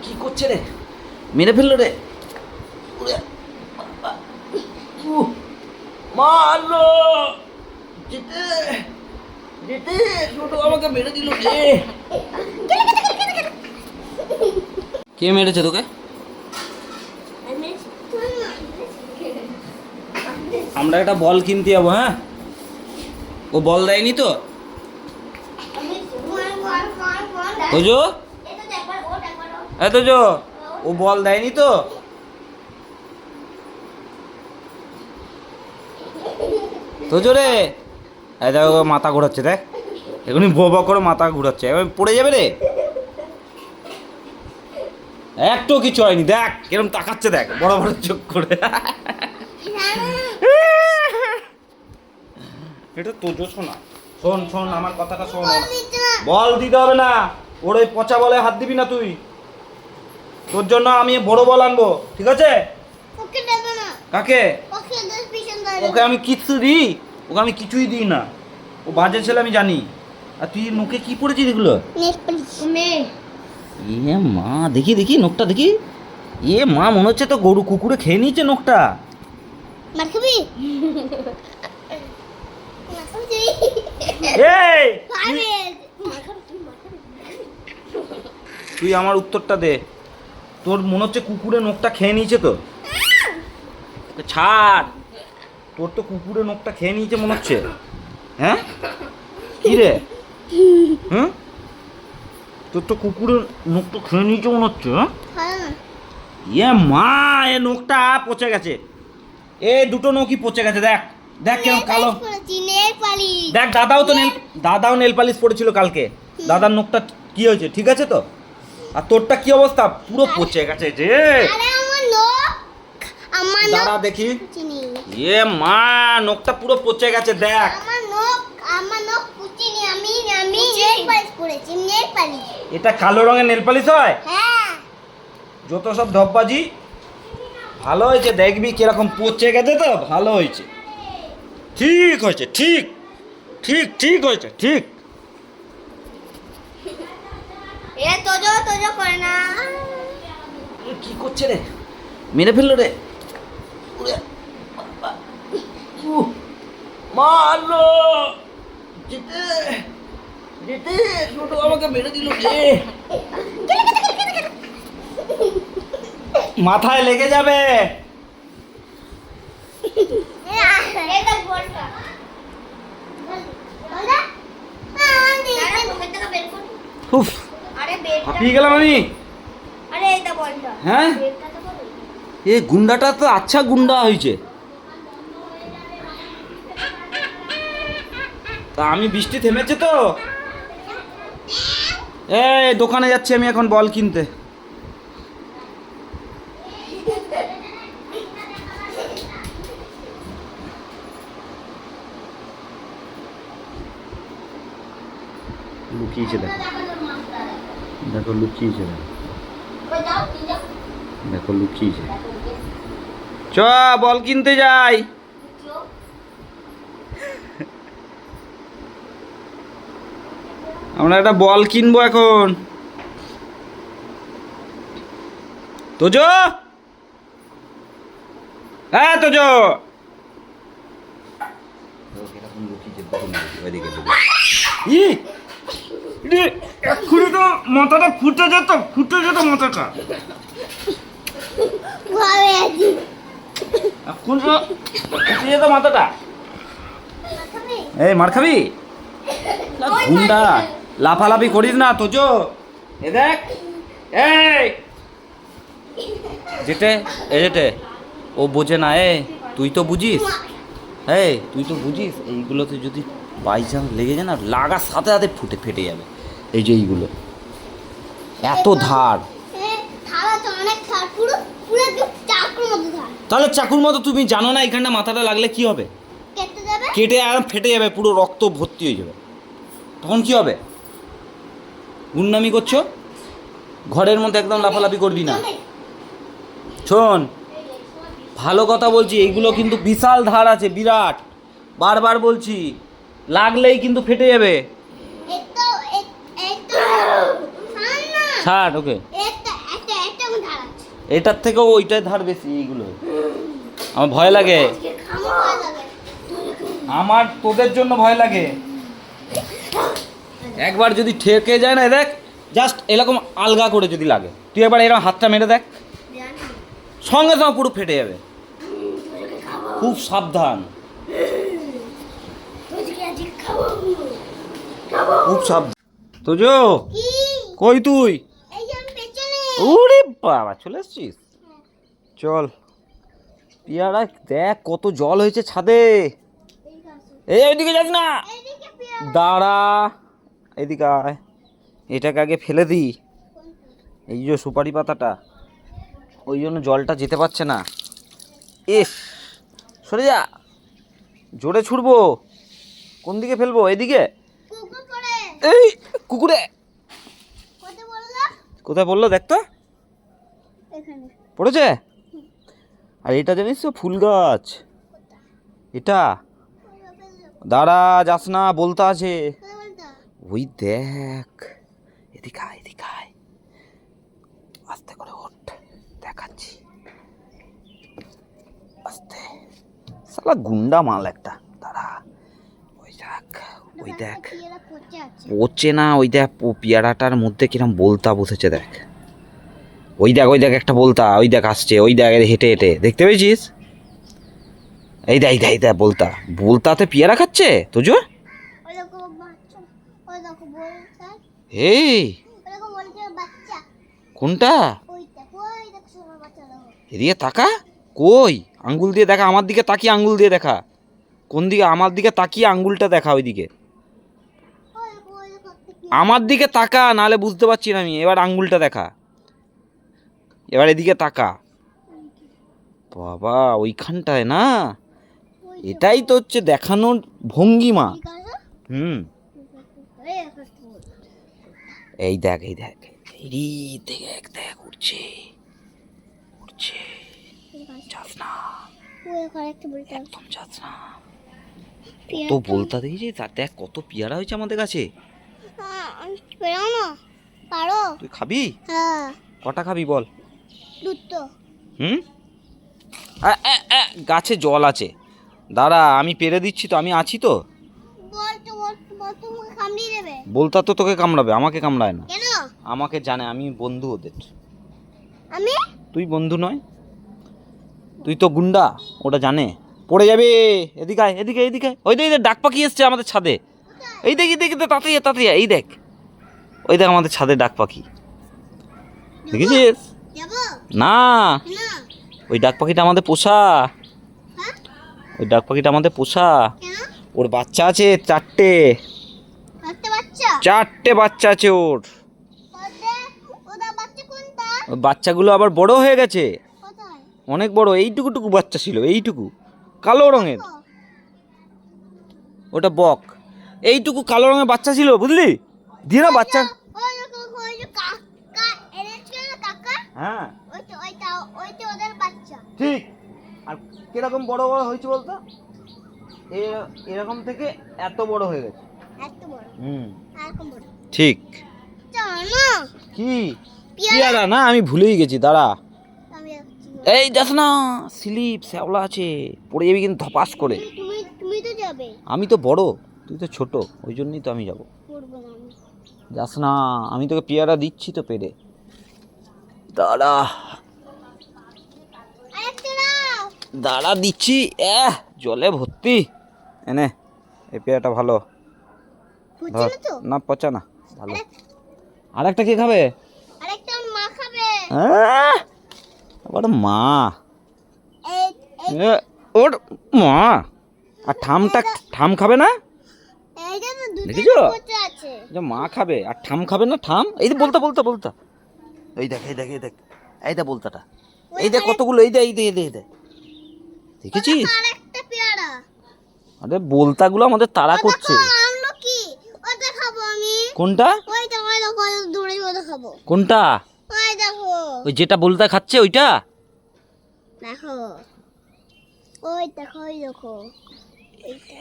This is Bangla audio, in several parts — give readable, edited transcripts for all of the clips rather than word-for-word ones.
কি করছে রে? মেরে ফেললো রে। মারলো যেতে যেতে ছোট আমাকে মেরে দিল রে। কে মেরেছে তোকে? আমরা একটা বল কিনতে যাবো। হ্যাঁ, ও বল দেয়নি তো? তোজো তোজো ও বল দেয়নি তো? তোজো রে, দেখ মাথা ঘোরাচ্ছে, দেখ এখনই বো বো করে মাথা ঘুরাচ্ছে, এবার পড়ে যাবে রে। একটু কিছু হয়নি, দেখ কিরম তাকাচ্ছে, দেখ বড় বড় চোখ করে। এটা তোজো শোনা, শোন শোন আমার কথাটা শোন। বল দিতে হবে না, ওর ওই পচা বলে হাত দিবি না তুই। তোর জন্য আমি বড় বল আনবো, ঠিক আছে? কাকে? ওকে আমি কিছু দিই? ওকে আমি কিছুই দিই না, ও বাজে ছেলে আমি জানি। আর তুই মুখে কি পড়েছিস এগুলো? ইয়ে মা, দেখি দেখি নখটা দেখি। ইয়ে মা, মনে হচ্ছে তো গরু কুকুরে খেয়ে নিয়েছে নখটা। এই তুই আমার উত্তরটা দে। তোর মনে হচ্ছে কুকুরে নখটা খেয়ে নিয়েছে তো? ছাড়, তোর তো কুকুরে নখটা খেয়ে নিয়েছে মনে হচ্ছে। হ্যাঁ কি রে? হুম, তোর তো কুকুরের নখটা খেয়ে নিয়েছে মনে হচ্ছে। ইয়ে মা, এ নখটা পচে গেছে, এ দুটো নখই পচে গেছে। দেখ দেখ কেমন কালো। দেখ দাদাও নেল পালিশ পড়েছিল কালকে। দাদার নখটা কি হয়েছে, ঠিক আছে তো? আর তোরটা কি অবস্থা? পুরো পচে গেছে যে। দাঁড়া দেখি। এ মা, নখটা পুরো পচে গেছে, দেখ। এটা কালো রঙের নেল পালিশ হয়? যত সব ধপবাজি। ভালো হয়েছে, দেখবি কিরকম পচে গেছে তো। ভালো হয়েছে, ঠিক হয়েছে, ঠিক ঠিক ঠিক হয়েছে, ঠিক। কি করছে রে? মেরে ফেললো রে। মারলো যেতে যেতে ছোট আমাকে মেরে দিল রে। মাথায় লেগে যাবে। হাঁপিয়ে গেলাম আমি। হ্যাঁ, এ গুন্ডাটা তো আচ্ছা গুন্ডা হয়েছে। তা আমি, বৃষ্টি থেমেছে তো? এই দোকানে যাচ্ছি আমি এখন বল কিনতে। লুকিয়েছে, দেখো দেখো লুকিয়েছে, দেখো লুকিয়েছে। চ বল কিনতে যাই। আমরা একটা বল কিনবো এখন। তোজো, হ্যাঁ তোজো। এক্ষুনি তো মাথাটা ফুটে যেত মাথাটা। এখন তো ফুটে যেত মাথাটা। এই মার খাবি? গুন্ডা লাফালাফি করিস না তোজো। এ দেখ, এই যেতে যেতে ও বোঝে না। তুই তো বুঝিস, তুই তো বুঝিস। এইগুলোতে যদি বাই চান্স লেগে যায় না, লাগার সাথে সাথে ফেটে যাবে। এই যে এইগুলো এত ধার, তাহলে চাকুর মতো। তুমি জানো না এখানটা মাথাটা লাগলে কি হবে? কেটে আর ফেটে যাবে, পুরো রক্ত ভর্তি হয়ে যাবে। তখন কি হবে? গুন্ডামি করছো, ঘরের মধ্যে একদম লাফালাফি করবি না। শোন, ভালো কথা বলছি, এইগুলো কিন্তু বিশাল ধার আছে, বিরাট। বারবার বলছি, লাগলেই কিন্তু ফেটে যাবে। ছাড় ওকে। এটার থেকেও ওইটাই ধার বেশি এইগুলো। আমার ভয় লাগে, আমার তোদের জন্য ভয় লাগে। একবার যদি ঠেকে যায় না, দেখ জাস্ট এরকম আলগা করে যদি লাগে, তুই একবার এরকম হাতটা মেরে দেখ, সঙ্গে সঙ্গে পুরো ফেটে যাবে। খুব সাবধান, খুব সাবধান। তোজো কই তুই? ওরে বাবা, চলে এসছিস? চল, পিয়ারা দেখ কত জল হয়েছে ছাদে। এই ওইদিকে যাস না, দাঁড়া, এদিকে আয়। এটাকে আগে ফেলে দিই, এই যে সুপারি পাতাটা, ওই জন্য জলটা যেতে পারছে না। ইস, সরে যা, জোরে ছুড়বো। কোন দিকে ফেলবো? এদিকে? এই কুকুরে কোথায় বললো দেখ তো, পড়েছে। আর এটা জানিস তো ফুল গাছ এটা, দাঁড়া যাস না, বলতে আছে। ওই দেখ, এদিকে আয়, এদিকে আয়, আস্তে করে ওঠ, দেখাচ্ছি আস্তে। শালা গুন্ডা মাল একটা, দাঁড়া। ওই দেখ, ওই দেখ, পচে না, ওই দেখ পেয়ারাটার মধ্যে কিরম বলতা বসেছে দেখ। ওই দেখ, ওই দেখ একটা বলতা, ওই দেখ আসছে, ওই দেখ হেঁটে হেঁটে, দেখতে পেয়েছিস? এই দেখ, এই দেখ, এই দেখ বলতা, বলতাতে পেয়ারা খাচ্ছে তোজো। এই কোনটা? এদিকে তাকা, কই আঙ্গুল দিয়ে দেখা, আমার দিকে তাকিয়ে আঙ্গুল দিয়ে দেখা। কোন দিকে? আমার দিকে তাকিয়ে আঙ্গুলটা দেখা, ওইদিকে আমার দিকে তাকা, নাহলে বুঝতে পারছি না আমি। এবার আঙ্গুলটা দেখা, এবার এদিকে তাকা। বাবা ওইখানটায় না, এটাই তো হচ্ছে দেখানোর ভঙ্গিমা। এই দেখ, এই দেখ, এই দেখ, দেখ উঠছে, উঠছে, যাস না, একদম যাস না। কত বলতা দেখেছিস, আর দেখ কত পেয়ারা হয়েছে আমাদের কাছে। তুই খাবি? কটা খাবি বল? গাছে জল আছে, দাঁড়া আমি পেরে দিচ্ছি তো, আমি আছি তো। বলতা তো তোকে কামড়াবে, আমাকে কামড়ায় না। আমাকে জানে, আমি বন্ধু ওদের। তুই বন্ধু নয়, তুই তো গুন্ডা, ওটা জানে। পড়ে যাবে, এদিকে আয়, এদিকে, এদিকে। ওই দেখ, ডাক পাখি এসছে আমাদের ছাদে। এই দেখি, দেখি তো, তাড়াতাড়ি তাড়াতাড়ি, এই দেখ, ওই দেখ আমাদের ছাদে ডাক পাখি, দেখেছিস? না, ওই ডাক পাখিটা আমাদের পোষা, ওই ডাক পাখিটা আমাদের পোষা। ওর বাচ্চা আছে চারটে, চারটে বাচ্চা আছে ওর। ওই বাচ্চাগুলো আবার বড় হয়ে গেছে, অনেক বড়। এইটুকুটুকু বাচ্চা ছিল, এইটুকু কালো রঙের, ওটা বক। এইটুকু কালো রঙের বাচ্চা ছিল, বুঝলি? দিয়ে না বাচ্চা, হ্যাঁ ঠিক। আর কিরকম বড় বড় হয়েছে বলতো, এরকম থেকে এত বড় হয়ে গেছে। ঠিক। কি পেয়ারা না, আমি ভুলেই গেছি, দাঁড়া। এই যাস না, স্লিপ শ্যাওলা আছে, পড়ে যাবি কিন্তু ধপাস করে। আমি তো বড়, তুই তো ছোট, ওই জন্যই তো আমি যাবো। যাস না, আমি তোকে পেয়ারা দিচ্ছি তো পেরে, দাঁড়া, দাঁড়া দিচ্ছি। জলে ভর্তি, এনে এই পেয়ারাটা ভালো। না পচা না, ভালো। আর একটা কে খাবে? আবার মা, ওর মা। আর ঠাম খাবে না, দেখেছো? মা খাবে আর ঠাম খাবে না। ঠাম এই বলতা, বলতা, বলতা, এই দেখ, এই দেখ, এই দেখ, এই দেখ বলতাটা, এই দেখ কতগুলো, এই দেখ, এই দেখ, এই দেখ, দেখেছিস? আরে বলতাগুলো আমাদের তাড়া করছে। কোনটা? কোনটা? ওই যেটা বলতা খাচ্ছে ওইটা।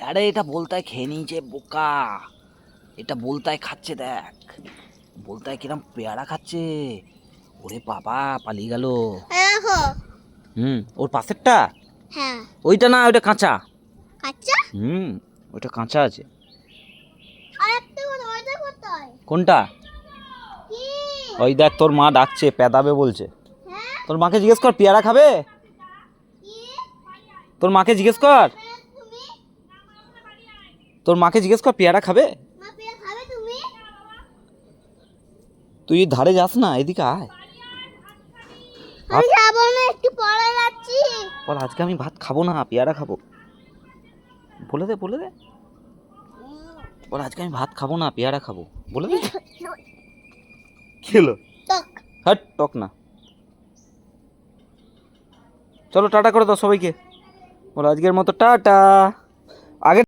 আরে এটা বলতায় খেয়ে নিয়েছে বোকা, এটা বলতায় খাচ্ছে, দেখ বলতায় কিরম পেয়ারা খাচ্ছে। ওরে বাবা, পালিয়ে গেল। ওর পাশেরটা? হ্যাঁ। ওইটা না, ওইটা কাঁচা। কাঁচা? ওইটা কাঁচা আছে। আরেকটা ওইটা কোথায়? কোনটা? কি? ওই দেখ, তোর মা ডাকছে, পেদাবে বলছে। হ্যাঁ? তোর মাকে জিজ্ঞেস কর পেয়ারা খাবে। কি? তোর মাকে জিজ্ঞেস কর, তুমি? তোর মাকে জিজ্ঞেস কর পেয়ারা খাবে। মা পেয়ারা খাবে তুমি? তুই ধারে যাস না, এদিকে আয়। আমি যাবো না, একটু পরে যাচ্ছি। বল আজকে আমি ভাত খাবো না, পেয়ারা খাবো। বলে দে, বলে দে। বল আজকে আমি ভাত খাবো না, পেয়ারা খাবো। বলে দে। কি হলো? টক। হাট, টক না। চলো টাটা করে দাও সবাইকে। বল আজকের মতো টাটা। আগে